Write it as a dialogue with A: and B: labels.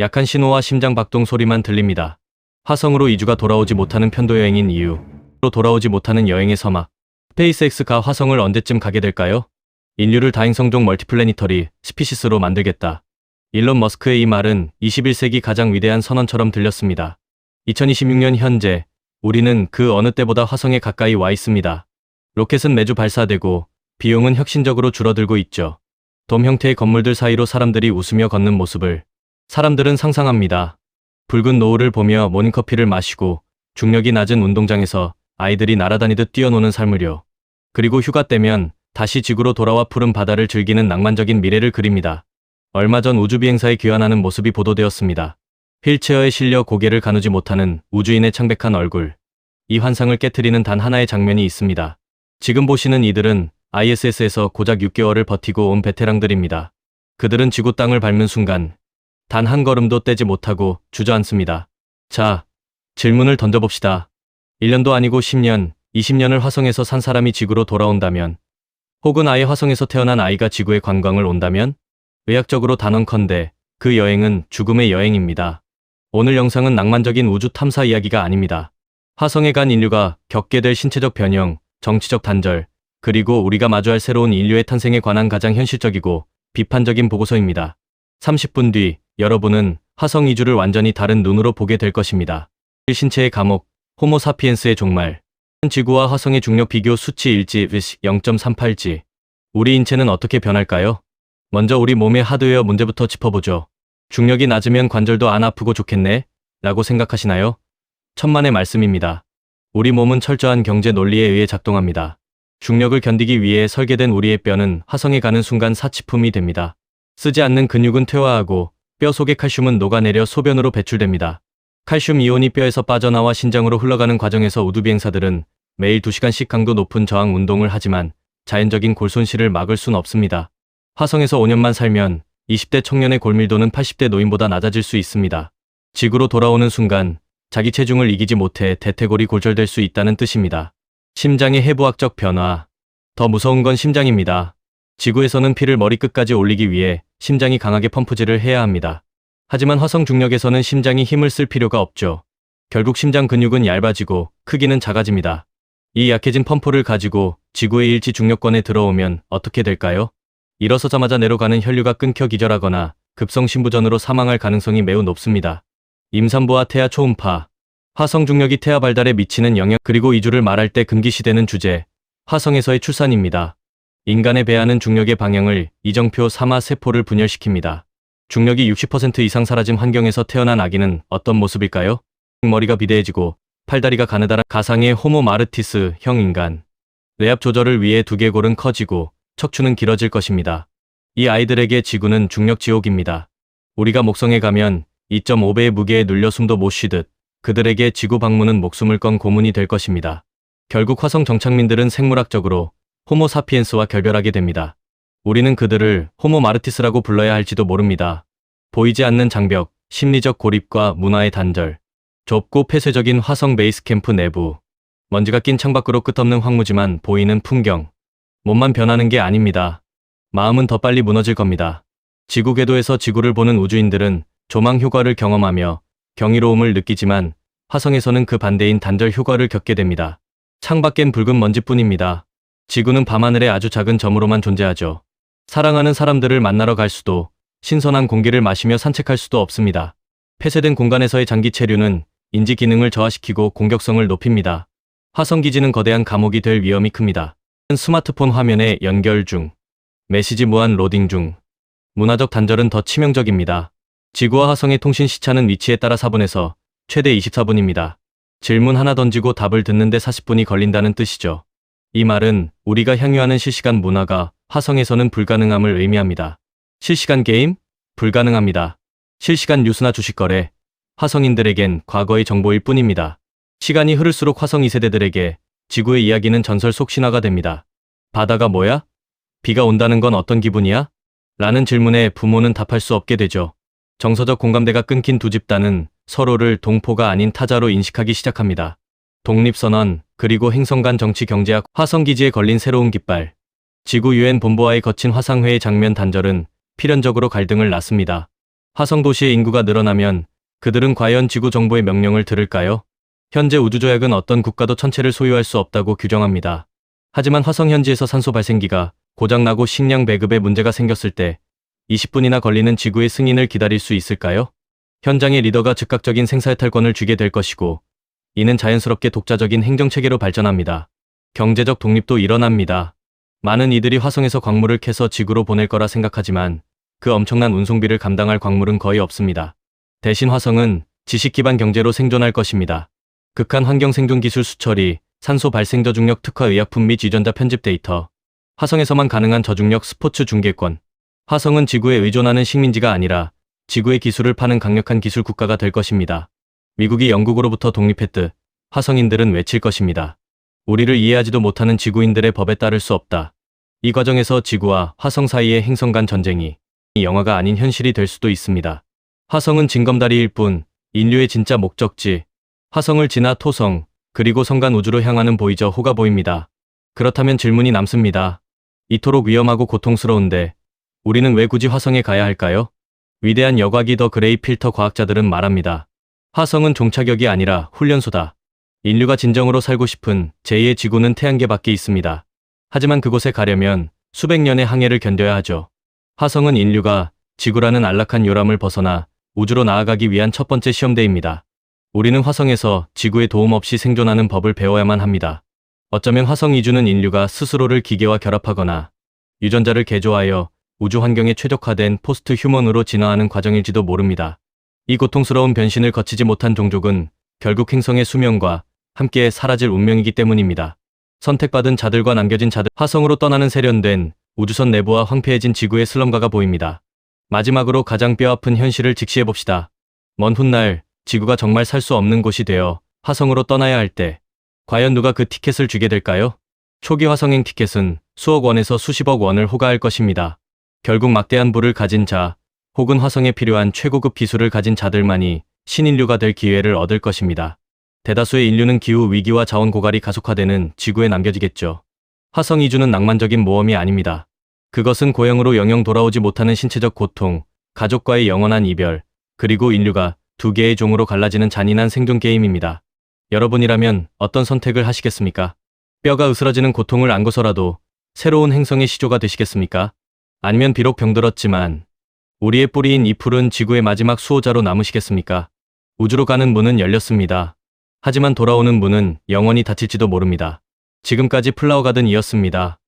A: 약한 신호와 심장 박동 소리만 들립니다. 화성으로 이주가 돌아오지 못하는 편도 여행인 이유. 로 돌아오지 못하는 여행의 서막. 스페이스X가 화성을 언제쯤 가게 될까요? 인류를 다행성종 멀티플래니터리 스피시스로 만들겠다. 일론 머스크의 이 말은 21세기 가장 위대한 선언처럼 들렸습니다. 2026년 현재 우리는 그 어느 때보다 화성에 가까이 와 있습니다. 로켓은 매주 발사되고 비용은 혁신적으로 줄어들고 있죠. 돔 형태의 건물들 사이로 사람들이 웃으며 걷는 모습을 사람들은 상상합니다. 붉은 노을을 보며 모닝커피를 마시고 중력이 낮은 운동장에서 아이들이 날아다니듯 뛰어노는 삶을요. 그리고 휴가 때면 다시 지구로 돌아와 푸른 바다를 즐기는 낭만적인 미래를 그립니다. 얼마 전 우주비행사에 귀환하는 모습이 보도되었습니다. 휠체어에 실려 고개를 가누지 못하는 우주인의 창백한 얼굴. 이 환상을 깨트리는 단 하나의 장면이 있습니다. 지금 보시는 이들은 ISS에서 고작 6개월을 버티고 온 베테랑들입니다. 그들은 지구 땅을 밟는 순간 단 한 걸음도 떼지 못하고 주저앉습니다. 자, 질문을 던져봅시다. 1년도 아니고 10년, 20년을 화성에서 산 사람이 지구로 돌아온다면, 혹은 아예 화성에서 태어난 아이가 지구에 관광을 온다면, 의학적으로 단언컨대 그 여행은 죽음의 여행입니다. 오늘 영상은 낭만적인 우주 탐사 이야기가 아닙니다. 화성에 간 인류가 겪게 될 신체적 변형, 정치적 단절, 그리고 우리가 마주할 새로운 인류의 탄생에 관한 가장 현실적이고 비판적인 보고서입니다. 30분 뒤 여러분은 화성 이주를 완전히 다른 눈으로 보게 될 것입니다. 신체의 감옥, 호모사피엔스의 종말. 지구와 화성의 중력 비교 수치 일지 0.38지. 우리 인체는 어떻게 변할까요? 먼저 우리 몸의 하드웨어 문제부터 짚어보죠. 중력이 낮으면 관절도 안 아프고 좋겠네? 라고 생각하시나요? 천만의 말씀입니다. 우리 몸은 철저한 경제 논리에 의해 작동합니다. 중력을 견디기 위해 설계된 우리의 뼈는 화성에 가는 순간 사치품이 됩니다. 쓰지 않는 근육은 퇴화하고 뼈 속의 칼슘은 녹아내려 소변으로 배출됩니다. 칼슘 이온이 뼈에서 빠져나와 신장으로 흘러가는 과정에서 우주비행사들은 매일 2시간씩 강도 높은 저항 운동을 하지만 자연적인 골 손실을 막을 순 없습니다. 화성에서 5년만 살면 20대 청년의 골밀도는 80대 노인보다 낮아질 수 있습니다. 지구로 돌아오는 순간 자기 체중을 이기지 못해 대퇴골이 골절될 수 있다는 뜻입니다. 심장의 해부학적 변화. 더 무서운 건 심장입니다. 지구에서는 피를 머리끝까지 올리기 위해 심장이 강하게 펌프질을 해야 합니다. 하지만 화성 중력에서는 심장이 힘을 쓸 필요가 없죠. 결국 심장 근육은 얇아지고 크기는 작아집니다. 이 약해진 펌프를 가지고 지구의 일지 중력권에 들어오면 어떻게 될까요? 일어서자마자 내려가는 혈류가 끊겨 기절하거나 급성 심부전으로 사망할 가능성이 매우 높습니다. 임산부와 태아 초음파. 화성 중력이 태아 발달에 미치는 영향, 그리고 이주를 말할 때 금기시되는 주제. 화성에서의 출산입니다. 인간의 배아는 중력의 방향을 이정표 삼아 세포를 분열시킵니다. 중력이 60% 이상 사라진 환경에서 태어난 아기는 어떤 모습일까요? 머리가 비대해지고 팔다리가 가느다란 가상의 호모 마르티스형 인간. 뇌압 조절을 위해 두개골은 커지고 척추는 길어질 것입니다. 이 아이들에게 지구는 중력 지옥입니다. 우리가 목성에 가면 2.5배의 무게에 눌려 숨도 못 쉬듯 그들에게 지구 방문은 목숨을 건 고문이 될 것입니다. 결국 화성 정착민들은 생물학적으로 호모사피엔스와 결별하게 됩니다. 우리는 그들을 호모 마르티스라고 불러야 할지도 모릅니다. 보이지 않는 장벽, 심리적 고립과 문화의 단절. 좁고 폐쇄적인 화성 베이스 캠프 내부. 먼지가 낀 창밖으로 끝없는 황무지만 보이는 풍경. 몸만 변하는 게 아닙니다. 마음은 더 빨리 무너질 겁니다. 지구 궤도에서 지구를 보는 우주인들은 조망 효과를 경험하며 경이로움을 느끼지만 화성에서는 그 반대인 단절 효과를 겪게 됩니다. 창밖엔 붉은 먼지뿐입니다. 지구는 밤하늘의 아주 작은 점으로만 존재하죠. 사랑하는 사람들을 만나러 갈 수도, 신선한 공기를 마시며 산책할 수도 없습니다. 폐쇄된 공간에서의 장기 체류는 인지 기능을 저하시키고 공격성을 높입니다. 화성 기지는 거대한 감옥이 될 위험이 큽니다. 스마트폰 화면에 연결 중, 메시지 무한 로딩 중. 문화적 단절은 더 치명적입니다. 지구와 화성의 통신 시차는 위치에 따라 4분에서 최대 24분입니다. 질문 하나 던지고 답을 듣는데 40분이 걸린다는 뜻이죠. 이 말은 우리가 향유하는 실시간 문화가 화성에서는 불가능함을 의미합니다. 실시간 게임? 불가능합니다. 실시간 뉴스나 주식거래? 화성인들에겐 과거의 정보일 뿐입니다. 시간이 흐를수록 화성 2세대들에게 지구의 이야기는 전설 속 신화가 됩니다. 바다가 뭐야? 비가 온다는 건 어떤 기분이야? 라는 질문에 부모는 답할 수 없게 되죠. 정서적 공감대가 끊긴 두 집단은 서로를 동포가 아닌 타자로 인식하기 시작합니다. 독립선언, 그리고 행성 간 정치 경제학, 화성기지에 걸린 새로운 깃발. 지구 유엔 본부와의 거친 화상회의 장면 단절은 필연적으로 갈등을 낳습니다. 화성 도시의 인구가 늘어나면 그들은 과연 지구 정부의 명령을 들을까요? 현재 우주조약은 어떤 국가도 천체를 소유할 수 없다고 규정합니다. 하지만 화성 현지에서 산소 발생기가 고장나고 식량 배급에 문제가 생겼을 때 20분이나 걸리는 지구의 승인을 기다릴 수 있을까요? 현장의 리더가 즉각적인 생사해탈권을 쥐게 될 것이고, 이는 자연스럽게 독자적인 행정체계로 발전합니다. 경제적 독립도 일어납니다. 많은 이들이 화성에서 광물을 캐서 지구로 보낼 거라 생각하지만 그 엄청난 운송비를 감당할 광물은 거의 없습니다. 대신 화성은 지식 기반 경제로 생존할 것입니다. 극한 환경 생존 기술 수처리, 산소 발생 저중력 특화 의약품 및 유전자 편집 데이터, 화성에서만 가능한 저중력 스포츠 중계권. 화성은 지구에 의존하는 식민지가 아니라 지구의 기술을 파는 강력한 기술 국가가 될 것입니다. 미국이 영국으로부터 독립했듯 화성인들은 외칠 것입니다. 우리를 이해하지도 못하는 지구인들의 법에 따를 수 없다. 이 과정에서 지구와 화성 사이의 행성 간 전쟁이 영화가 아닌 현실이 될 수도 있습니다. 화성은 징검다리일 뿐 인류의 진짜 목적지, 화성을 지나 토성, 그리고 성간 우주로 향하는 보이저 호가 보입니다. 그렇다면 질문이 남습니다. 이토록 위험하고 고통스러운데 우리는 왜 굳이 화성에 가야 할까요? 위대한 여과기 더 그레이 필터 과학자들은 말합니다. 화성은 종착역이 아니라 훈련소다. 인류가 진정으로 살고 싶은 제2의 지구는 태양계 밖에 있습니다. 하지만 그곳에 가려면 수백 년의 항해를 견뎌야 하죠. 화성은 인류가 지구라는 안락한 요람을 벗어나 우주로 나아가기 위한 첫 번째 시험대입니다. 우리는 화성에서 지구의 도움 없이 생존하는 법을 배워야만 합니다. 어쩌면 화성 이주는 인류가 스스로를 기계와 결합하거나 유전자를 개조하여 우주 환경에 최적화된 포스트 휴먼으로 진화하는 과정일지도 모릅니다. 이 고통스러운 변신을 거치지 못한 종족은 결국 행성의 수명과 함께 사라질 운명이기 때문입니다. 선택받은 자들과 남겨진 자들, 화성으로 떠나는 세련된 우주선 내부와 황폐해진 지구의 슬럼가가 보입니다. 마지막으로 가장 뼈아픈 현실을 직시해봅시다. 먼 훗날 지구가 정말 살 수 없는 곳이 되어 화성으로 떠나야 할 때 과연 누가 그 티켓을 주게 될까요? 초기 화성행 티켓은 수억 원에서 수십억 원을 호가할 것입니다. 결국 막대한 부를 가진 자, 혹은 화성에 필요한 최고급 기술을 가진 자들만이 신인류가 될 기회를 얻을 것입니다. 대다수의 인류는 기후 위기와 자원 고갈이 가속화되는 지구에 남겨지겠죠. 화성 이주는 낭만적인 모험이 아닙니다. 그것은 고형으로 영영 돌아오지 못하는 신체적 고통, 가족과의 영원한 이별, 그리고 인류가 두 개의 종으로 갈라지는 잔인한 생존 게임입니다. 여러분이라면 어떤 선택을 하시겠습니까? 뼈가 으스러지는 고통을 안고서라도 새로운 행성의 시조가 되시겠습니까? 아니면 비록 병들었지만 우리의 뿌리인 이 푸른 지구의 마지막 수호자로 남으시겠습니까? 우주로 가는 문은 열렸습니다. 하지만 돌아오는 문은 영원히 닫힐지도 모릅니다. 지금까지 플라워 가든이었습니다.